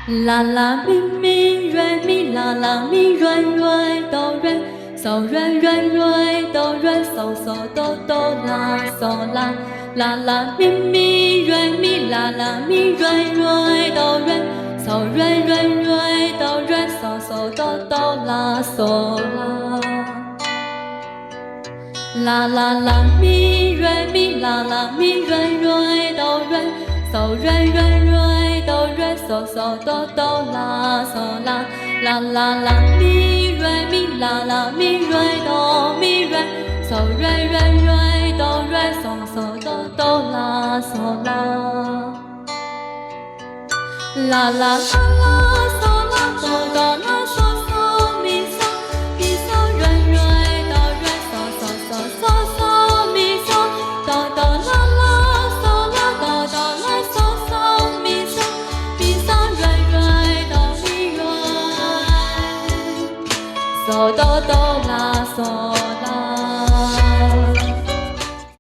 啦啦咪咪瑞咪啦啦咪瑞瑞哆瑞嗦瑞瑞瑞哆瑞嗦嗦哆哆啦嗦啦啦啦咪咪瑞咪啦啦咪瑞瑞哆瑞嗦瑞瑞瑞哆瑞嗦嗦哆哆啦嗦啦啦啦啦咪瑞咪啦啦咪瑞瑞哆瑞嗦瑞瑞瑞哆瑞嗦嗦哆哆啦嗦啦啦啦啦咪瑞咪啦啦咪瑞哆咪瑞嗦瑞瑞瑞哆瑞嗦嗦哆哆啦嗦啦啦啦啦啦嗦啦哆哆啦嗦嗦咪嗦咪嗦瑞瑞哆瑞嗦嗦嗦嗦嗦咪嗦哆哆啦啦嗦啦哆哆啦嗦嗦咪嗦咪嗦瑞瑞哆咪瑞嗦哆哆啦嗦